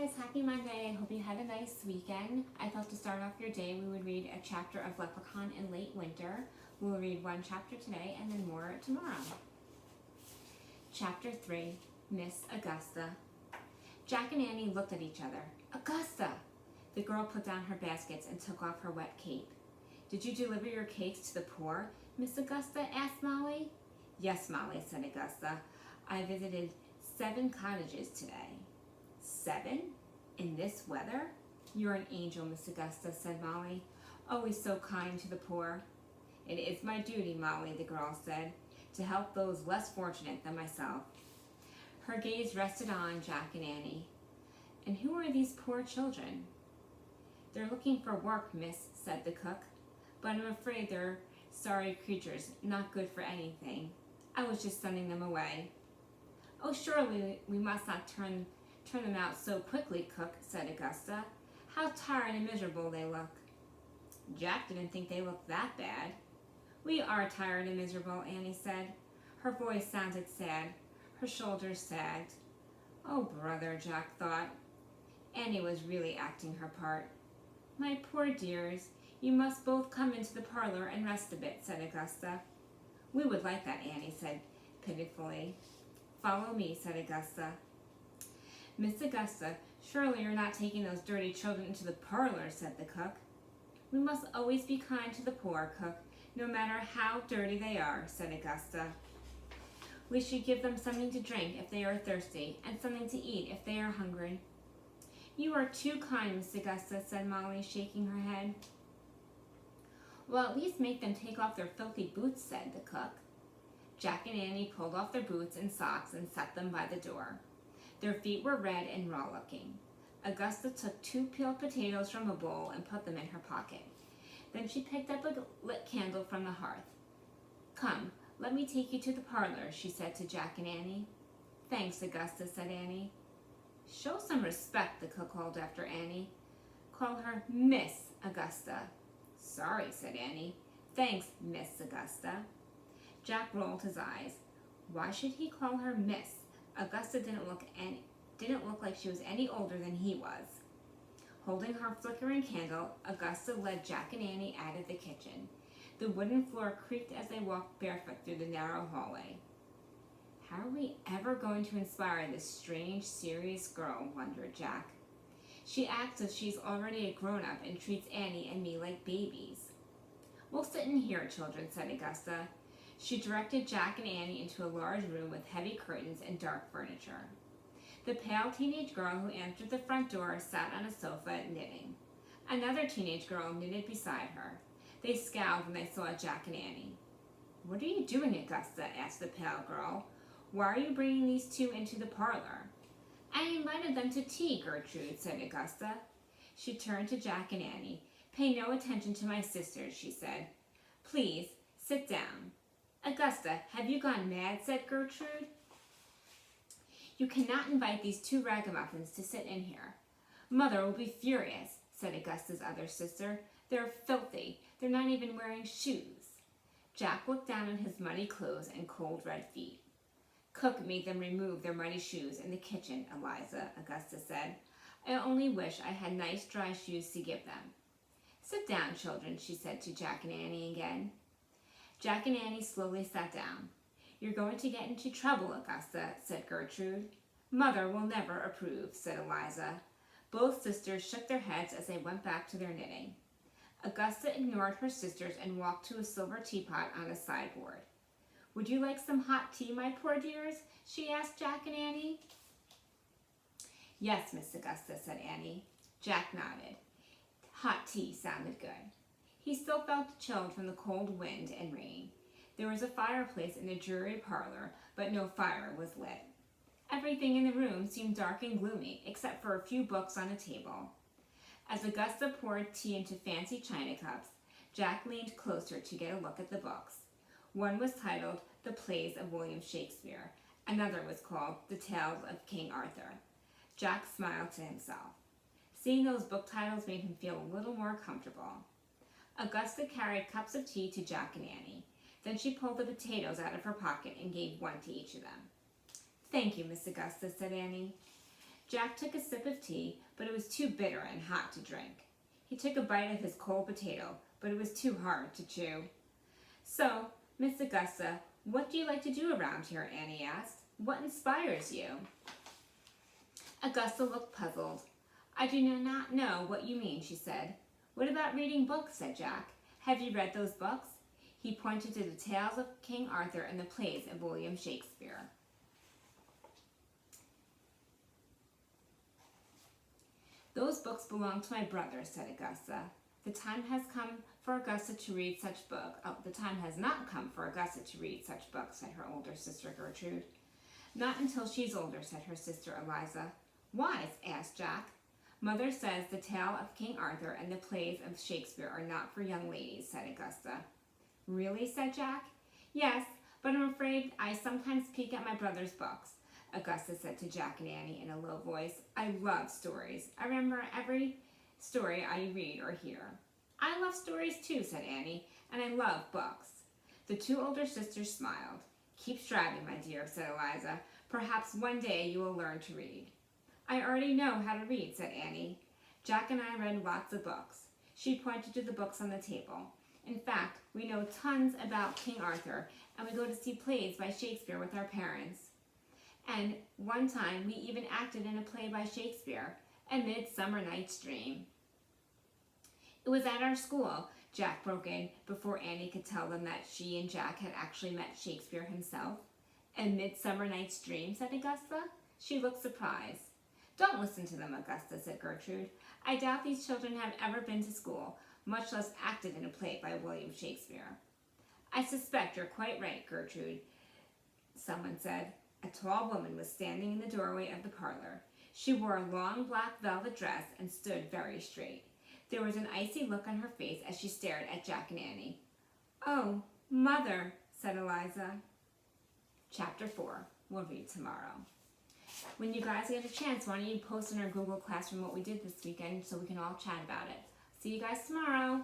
guys, happy Monday. I hope you had a nice weekend. I thought to start off your day we would read a chapter of Leprechaun in Late Winter. We'll read one chapter today and then more tomorrow. Chapter 3, Miss Augusta. Jack and Annie looked at each other. Augusta! The girl put down her baskets and took off her wet cape. Did you deliver your cakes to the poor, Miss Augusta? Asked Molly. Yes, Molly, said Augusta. I visited 7 cottages today. 7? In this weather? You're an angel, Miss Augusta, said Molly. Always so kind to the poor. It is my duty, Molly, the girl said, to help those less fortunate than myself. Her gaze rested on Jack and Annie. And who are these poor children? They're looking for work, miss, said the cook, but I'm afraid they're sorry creatures, not good for anything. I was just sending them away. Oh, surely we must not turn them out so quickly, cook, said Augusta. How tired and miserable they look. Jack didn't think they looked that bad. We are tired and miserable, Annie said. Her voice sounded sad. Her shoulders sagged. Oh, brother, Jack thought. Annie was really acting her part. My poor dears, you must both come into the parlor and rest a bit, said Augusta. We would like that, Annie said pitifully. Follow me, said Augusta. Miss Augusta, surely you're not taking those dirty children into the parlor, said the cook. We must always be kind to the poor, cook, no matter how dirty they are, said Augusta. We should give them something to drink if they are thirsty, and something to eat if they are hungry. You are too kind, Miss Augusta, said Molly, shaking her head. Well, at least make them take off their filthy boots, said the cook. Jack and Annie pulled off their boots and socks and set them by the door. Their feet were red and raw-looking. Augusta took 2 peeled potatoes from a bowl and put them in her pocket. Then she picked up a lit candle from the hearth. Come, let me take you to the parlor, she said to Jack and Annie. Thanks, Augusta, said Annie. Show some respect, the cook called after Annie. Call her Miss Augusta. Sorry, said Annie. Thanks, Miss Augusta. Jack rolled his eyes. Why should he call her Miss? Augusta didn't look like she was any older than he was. Holding her flickering candle, Augusta led Jack and Annie out of the kitchen. The wooden floor creaked as they walked barefoot through the narrow hallway. How are we ever going to inspire this strange, serious girl, wondered Jack. She acts as she's already a grown-up and treats Annie and me like babies. We'll sit in here, children, said Augusta. She directed Jack and Annie into a large room with heavy curtains and dark furniture. The pale teenage girl who answered the front door sat on a sofa knitting. Another teenage girl knitted beside her. They scowled when they saw Jack and Annie. What are you doing, Augusta? Asked the pale girl. Why are you bringing these 2 into the parlor? I invited them to tea, Gertrude, said Augusta. She turned to Jack and Annie. Pay no attention to my sisters, she said. Please, sit down. Augusta, have you gone mad? Said Gertrude. You cannot invite these 2 ragamuffins to sit in here. Mother will be furious, said Augusta's other sister. They're filthy. They're not even wearing shoes. Jack looked down at his muddy clothes and cold red feet. Cook made them remove their muddy shoes in the kitchen, Eliza, Augusta said. I only wish I had nice dry shoes to give them. Sit down, children, she said to Jack and Annie again. Jack and Annie slowly sat down. You're going to get into trouble, Augusta, said Gertrude. Mother will never approve, said Eliza. Both sisters shook their heads as they went back to their knitting. Augusta ignored her sisters and walked to a silver teapot on a sideboard. Would you like some hot tea, my poor dears? She asked Jack and Annie. Yes, Miss Augusta, said Annie. Jack nodded. Hot tea sounded good. He still felt chilled from the cold wind and rain. There was a fireplace in the dreary parlor, but no fire was lit. Everything in the room seemed dark and gloomy, except for a few books on a table. As Augusta poured tea into fancy china cups, Jack leaned closer to get a look at the books. One was titled The Plays of William Shakespeare. Another was called The Tales of King Arthur. Jack smiled to himself. Seeing those book titles made him feel a little more comfortable. Augusta carried cups of tea to Jack and Annie. Then she pulled the potatoes out of her pocket and gave one to each of them. Thank you, Miss Augusta, said Annie. Jack took a sip of tea, but it was too bitter and hot to drink. He took a bite of his cold potato, but it was too hard to chew. So, Miss Augusta, what do you like to do around here? Annie asked. What inspires you? Augusta looked puzzled. I do not know what you mean, she said. What about reading books? Said Jack. Have you read those books? He pointed to the tales of King Arthur and the plays of William Shakespeare. Those books belong to my brother, said Augusta. The time has come for Augusta to read such books. Oh, the time has not come for Augusta to read such books, said her older sister Gertrude. Not until she's older, said her sister Eliza. Why? Asked Jack. Mother says the tale of King Arthur and the plays of Shakespeare are not for young ladies, said Augusta. Really? Said Jack. Yes, but I'm afraid I sometimes peek at my brother's books, Augusta said to Jack and Annie in a low voice. I love stories. I remember every story I read or hear. I love stories too, said Annie, and I love books. The two older sisters smiled. Keep striving, my dear, said Eliza. Perhaps one day you will learn to read. I already know how to read, said Annie. Jack and I read lots of books. She pointed to the books on the table. In fact, we know tons about King Arthur, and we go to see plays by Shakespeare with our parents. And one time we even acted in a play by Shakespeare, A Midsummer Night's Dream. It was at our school, Jack broke in before Annie could tell them that she and Jack had actually met Shakespeare himself. A Midsummer Night's Dream, said Augusta. She looked surprised. Don't listen to them, Augusta, said Gertrude. I doubt these children have ever been to school, much less acted in a play by William Shakespeare. I suspect you're quite right, Gertrude, someone said. A tall woman was standing in the doorway of the parlor. She wore a long black velvet dress and stood very straight. There was an icy look on her face as she stared at Jack and Annie. Oh, Mother, said Eliza. Chapter 4. We'll read tomorrow. When you guys get a chance, why don't you post in our Google Classroom what we did this weekend so we can all chat about it. See you guys tomorrow.